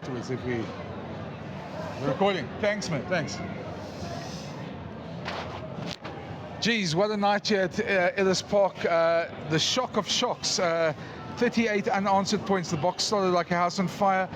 afterwards if we're recording. Thanks, man. Thanks. Geez, what a night here at Ellis Park. The shock of shocks. 38 unanswered points. The Boks started like a house on fire.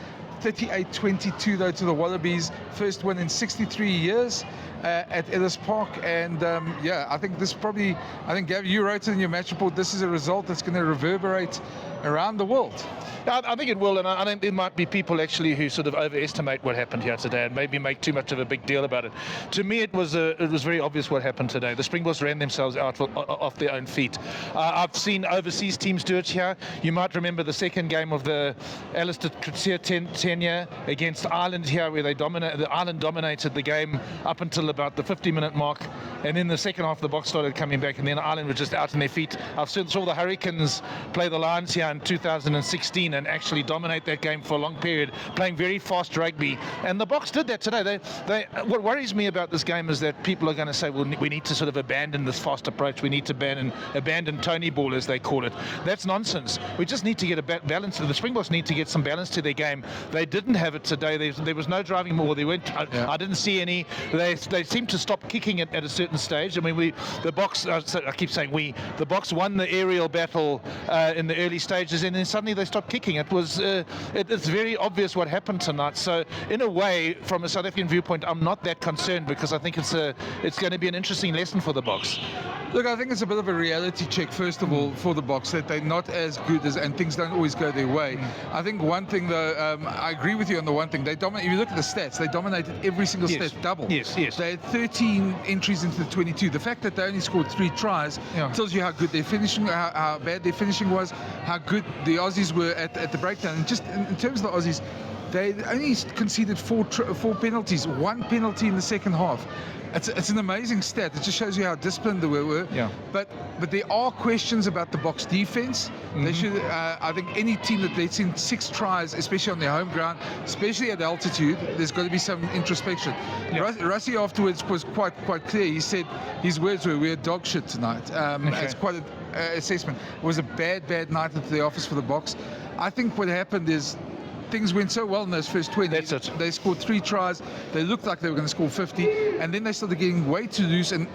38-22 though to the Wallabies. First win in 63 years at Ellis Park. And I think this probably, Gavin, you wrote it in your match report, this is a result that's going to reverberate around the world. I think it will, and I think there might be people actually who sort of overestimate what happened here today and maybe make too much of a big deal about it. To me, it was very obvious what happened today. The Springboks ran themselves out off their own feet. I've seen overseas teams do it here. You might remember the second game of the Ellis tenure against Ireland here, where Ireland dominated the game up until about the 50-minute mark, and then the second half the Boks started coming back, and then Ireland were just out on their feet. I've saw the Hurricanes play the Lions here in 2016 and actually dominate that game for a long period, playing very fast rugby. And the Boks did that today. What worries me about this game is that people are going to say, well, we need to sort of abandon this fast approach. We need to abandon Tony ball, as they call it. That's nonsense. We just need to get a balance. The Springboks need to get some balance to their game. They didn't have it today. There was no driving ball. I didn't see any. They seemed to stop kicking it at a certain stage. I mean, the Boks, I keep saying the Boks won the aerial battle in the early stages, and then suddenly they stopped kicking. It's very obvious what happened tonight. So in a way, from a South African viewpoint, I'm not that concerned, because I think it's going to be an interesting lesson for the Boks. Look, I think it's a bit of a reality check, first of all, for the Boks, that they're not as good and things don't always go their way. I think one thing, though, I agree with you on the one thing. If you look at the stats, they dominated every single stat double. Yes. They had 13 entries into the 22. The fact that they only scored 3 tries tells you how good their finishing, how bad their finishing was, how good the Aussies were at the breakdown. And just in terms of the Aussies, they only conceded 4 penalties, 1 penalty in the second half. It's an amazing stat. It just shows you how disciplined they were. Yeah. But there are questions about the Boks defense. They should. I think any team that lets in 6 tries, especially on their home ground, especially at altitude, there's got to be some introspection. Rassie afterwards was quite clear. He said his words were, "We're dog shit tonight." It's quite an assessment. It was a bad night at the office for the Boks. I think what happened is, things went so well in those first 20. That's it. They scored 3 tries. They looked like they were going to score 50, and then they started getting way too loose and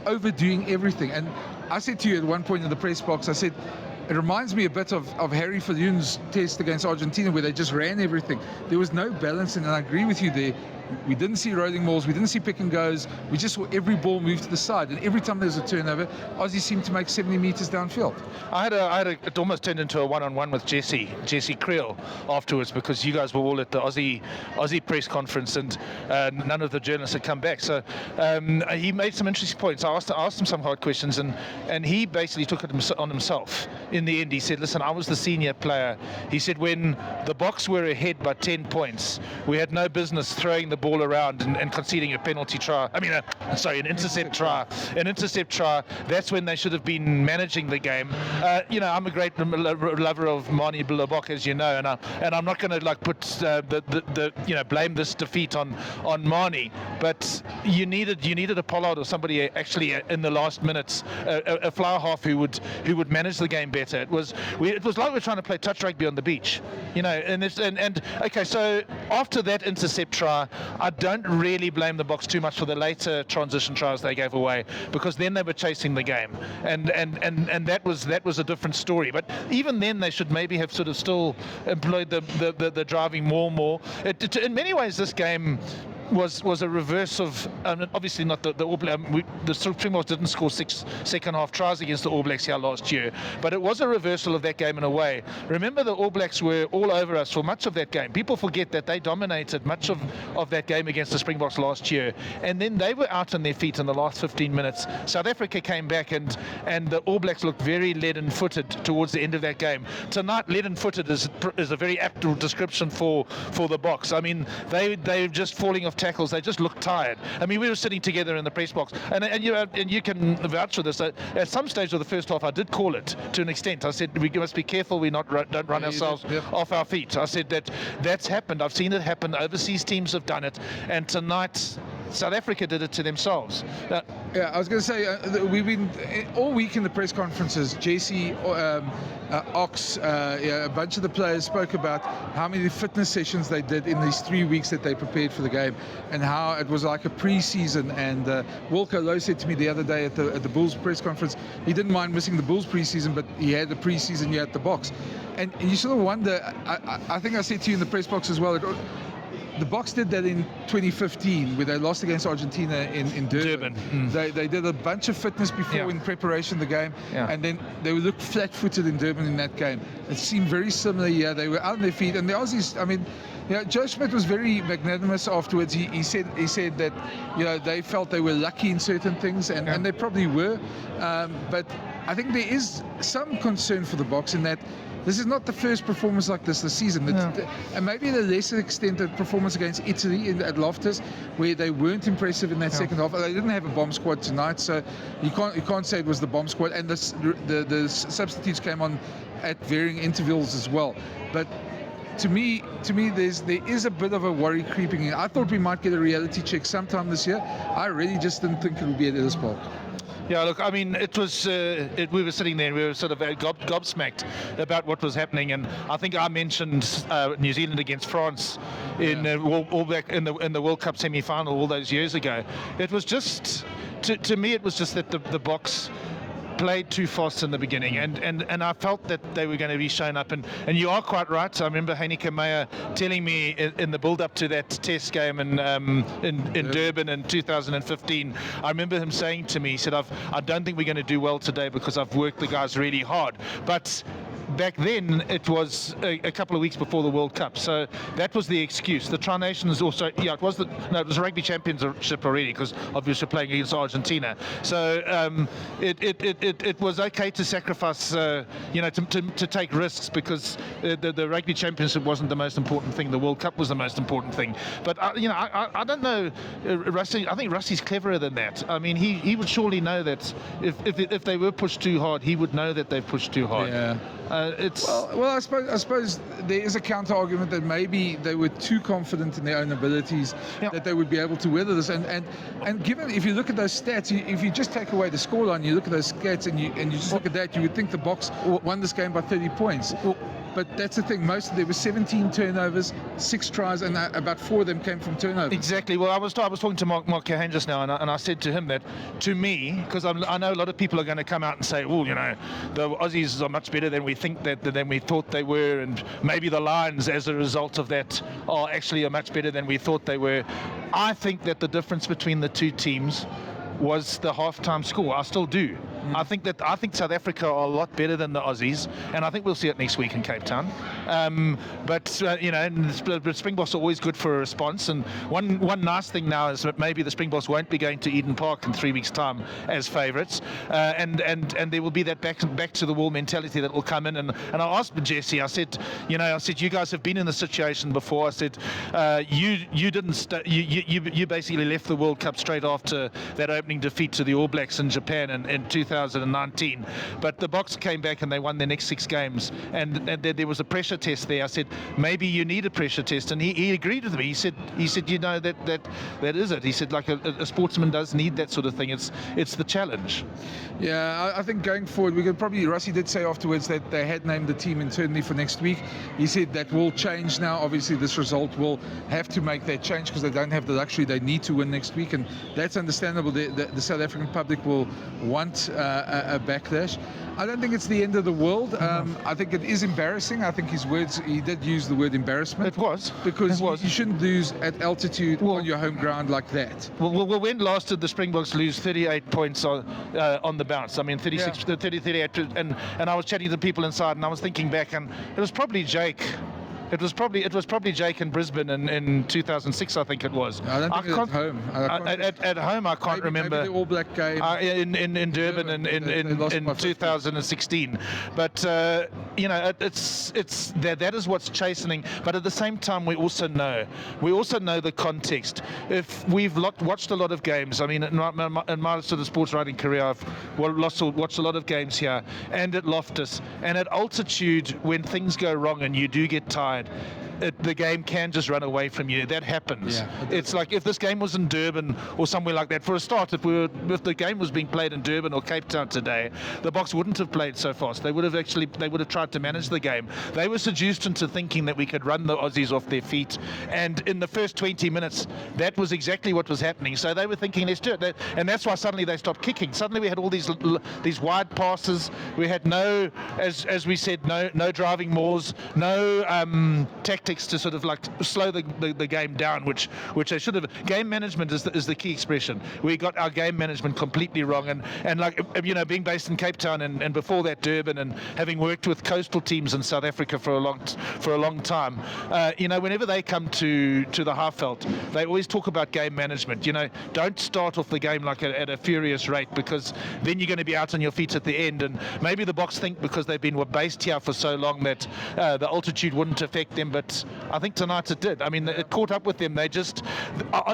overdoing everything. And I said to you at one point in the press box, I said, it reminds me a bit of Harry Viljoen's test against Argentina, where they just ran everything. There was no balance, and I agree with you there. We didn't see rolling balls. We didn't see pick and goes. We just saw every ball move to the side, and every time there was a turnover, Aussie seemed to make 70 metres downfield. It almost turned into a one-on-one with Jesse Creel afterwards, because you guys were all at the Aussie press conference, and none of the journalists had come back. So he made some interesting points. I asked him some hard questions, and he basically took it on himself. In the end, he said, "Listen, I was the senior player." He said, "When the Boks were ahead by 10 points, we had no business throwing the ball around and conceding a penalty try. An intercept try. An intercept try. That's when they should have been managing the game." I'm a great lover of Manie Billabok, as you know, and I'm not going to put blame this defeat on Manie, but you needed a Pollard or somebody actually in the last minutes, a flower half who would manage the game better. It was like we're trying to play touch rugby on the beach, okay. So after that intercept try, I don't really blame the Boks too much for the later transition tries they gave away, because then they were chasing the game, and that was a different story. But even then, they should maybe have sort of still employed the driving more. In many ways, this game was a reverse of, obviously not the All Blacks. The Springboks didn't score 6 second half tries against the All Blacks here last year, but it was a reversal of that game in a way. Remember, the All Blacks were all over us for much of that game. People forget that they dominated much of that game against the Springboks last year, and then they were out on their feet in the last 15 minutes. South Africa came back, and the All Blacks looked very leaden-footed towards the end of that game. Tonight, leaden-footed is a very apt description for the Boks. I mean, they're just falling off tackles. They just looked tired. I mean, we were sitting together in the press box, and you can vouch for this. At some stage of the first half, I did call it to an extent. I said, we must be careful we don't run ourselves off our feet. I said that's happened. I've seen it happen. Overseas teams have done it, and tonight South Africa did it to themselves. Yeah, I was going to say, we've been all week in the press conferences. Jesse, Ox, a bunch of the players spoke about how many fitness sessions they did in these 3 weeks that they prepared for the game, and how it was like a pre-season. And Wilco Lowe said to me the other day at the Bulls press conference, he didn't mind missing the Bulls pre-season, but he had the pre-season year at the box. And you sort of wonder, I think I said to you in the press box as well, the Box did that in 2015, where they lost against Argentina in Durban. They did a bunch of fitness before in preparation of the game, and then they looked flat-footed in Durban in that game. It seemed very similar here. They were out on their feet, and the Aussies, I mean, Joe Schmidt was very magnanimous afterwards. He said that they felt they were lucky in certain things, and they probably were. But I think there is some concern for the Box in that this is not the first performance like this season. And maybe to a lesser extent, the performance against Italy at Loftus, where they weren't impressive in that second half. They didn't have a bomb squad tonight, so you can't say it was the bomb squad. And the substitutes came on at varying intervals as well. But to me, there is a bit of a worry creeping in. I thought we might get a reality check sometime this year. I really just didn't think it would be at Ellis Park. Yeah, look, I mean, it was, we were sitting there and we were sort of gobsmacked about what was happening. And I think I mentioned New Zealand against France all back in the World Cup semi-final all those years ago. It was just, to me, it was just that the Box played too fast in the beginning, and I felt that they were going to be shown up, and you are quite right. I remember Heineke Meyer telling me in the build-up to that test game in Durban in 2015. I remember him saying to me, he said, I don't think we're going to do well today because I've worked the guys really hard. But back then it was a couple of weeks before the World Cup, so that was the excuse. The Tri Nations also, it was a rugby championship already, because obviously playing against Argentina. So it was okay to sacrifice, to take risks, because the rugby championship wasn't the most important thing. The World Cup was the most important thing. But I don't know, Rusty. I think Rusty's cleverer than that. I mean, he would surely know that if they were pushed too hard, he would know that they've pushed too hard. Yeah. Well, I suppose there is a counter argument that maybe they were too confident in their own abilities, that they would be able to weather this. And given, if you look at those stats, if you just take away the scoreline, you look at those stats and you just look at that, you would think the Box won this game by 30 points. But that's the thing. There were 17 turnovers, 6 tries, and about 4 of them came from turnovers. Exactly. Well, I was talking to Mark Cahan just now, and I said to him that, to me, because I know a lot of people are going to come out and say, well, the Aussies are much better than we thought they were, and maybe the Lions, as a result of that, are actually much better than we thought they were. I think that the difference between the two teams was the halftime score. I still do. I think South Africa are a lot better than the Aussies, and I think we'll see it next week in Cape Town. But the Springboks are always good for a response. And one nice thing now is that maybe the Springboks won't be going to Eden Park in 3 weeks' time as favourites, and there will be that back to the wall mentality that will come in. And I asked Jesse, I said, you guys have been in the situation before. I said, you didn't you basically left the World Cup straight after that opening defeat to the All Blacks in Japan in 2019, but the Boks came back and they won their next 6 games, and there was a pressure test there. I said, maybe you need a pressure test, and he agreed with me. He said that is it. He said, like a sportsman does need that sort of thing. It's the challenge. Yeah, I think going forward, we could probably, Rusty did say afterwards that they had named the team internally for next week. He said that will change now. Obviously this result will have to make that change, because they don't have the luxury. They need to win next week, and that's understandable. The South African public will want a backlash. I don't think it's the end of the world. I think it is embarrassing. I think his words, he did use the word embarrassment. It was. Because you shouldn't lose at altitude on your home ground like that. Well, when last did the Springboks lose 38 points on the bounce? I mean, 36, 38, and I was chatting to people inside, and I was thinking back, and it was probably Jake. It was probably Jake in Brisbane in 2006, I think it was. I don't think it was at home. At home, I can't remember. Maybe the All Black game in Durban in 2016. But that is what's chastening. But at the same time, we also know the context. If we've watched a lot of games, I mean, in my sort of sports writing career, I've watched a lot of games here and at Loftus and at altitude. When things go wrong and you do get tired, the game can just run away from you. That happens. Yeah, it's like if this game was in Durban or somewhere like that. For a start, if the game was being played in Durban or Cape Town today, the Boks wouldn't have played so fast. They would have tried to manage the game. They were seduced into thinking that we could run the Aussies off their feet, and in the first 20 minutes, that was exactly what was happening. So they were thinking, let's do it, and that's why suddenly they stopped kicking. Suddenly we had all these wide passes. We had no, as we said, no driving mauls, no tactics to sort of like slow the game down, which they should have. Game management is the key expression. We got our game management completely wrong, and like, you know, being based in Cape Town and before that Durban, and having worked with coastal teams in South Africa for a long time, you know, whenever they come to the Highveld, they always talk about game management. You know, don't start off the game like at a furious rate, because then you're going to be out on your feet at the end. And maybe the Boks think because they've been based here for so long that the altitude wouldn't affect them, but I think tonight it did. I mean, it caught up with them. They just,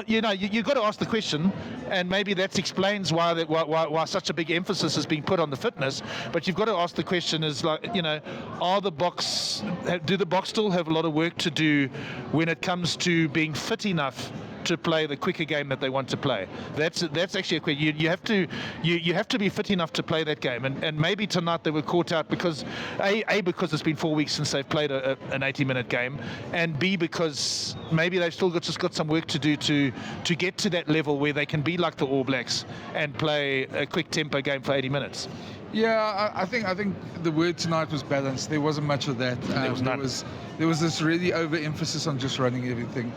you know, you've got to ask the question, and maybe that explains why such a big emphasis is being put on the fitness. But you've got to ask the question is, like, you know, do the Boks still have a lot of work to do when it comes to being fit enough to play the quicker game that they want to play? That's actually a question. You have to be fit enough to play that game, and maybe tonight they were caught out because because it's been 4 weeks since they've played an 80-minute game, and B, because maybe they've still got some work to do to get to that level where they can be like the All Blacks and play a quick tempo game for 80 minutes. Yeah, I think the word tonight was balance. There wasn't much of that. There was none. There was this really overemphasis on just running everything.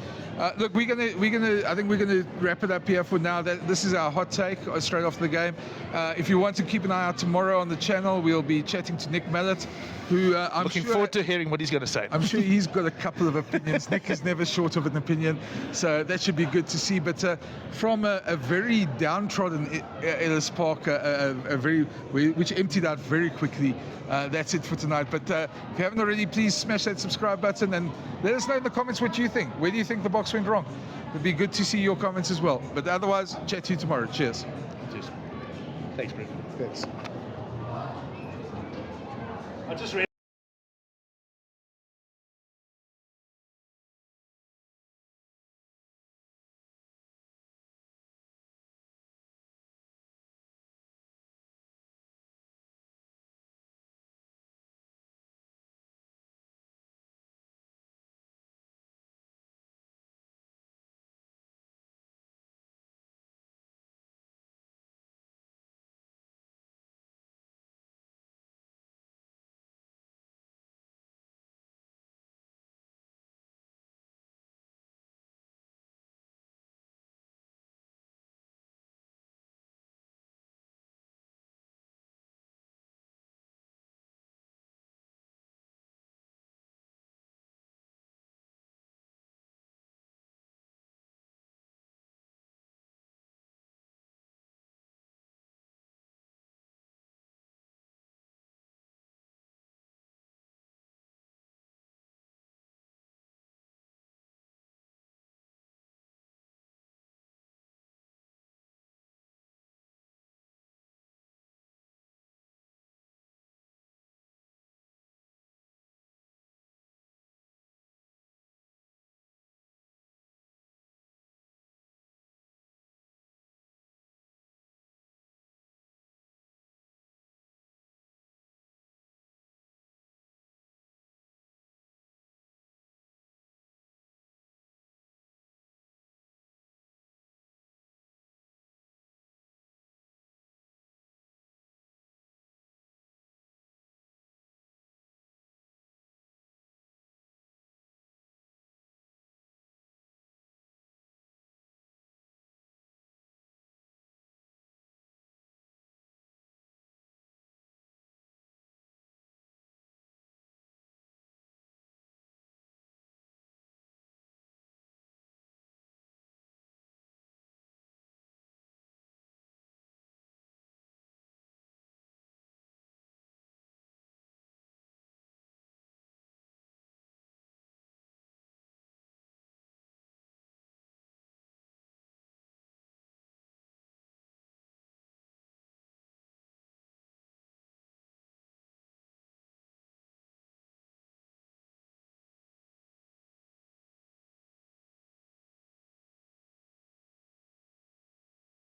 Look, I think we're gonna wrap it up here for now. This is our hot take straight off the game. If you want to keep an eye out tomorrow on the channel, we'll be chatting to Nick Mallet, who I'm looking forward to hearing what he's going to say. I'm sure he's got a couple of opinions. Nick is never short of an opinion, so that should be good to see. But from a very downtrodden Ellis Park, which emptied out very quickly. That's it for tonight. But if you haven't already, please smash that subscribe button and let us know in the comments what you think. Where do you think the Boks went wrong? It'd be good to see your comments as well. But otherwise, chat to you tomorrow. Cheers. Cheers. Thanks, Brent. Thanks. I just read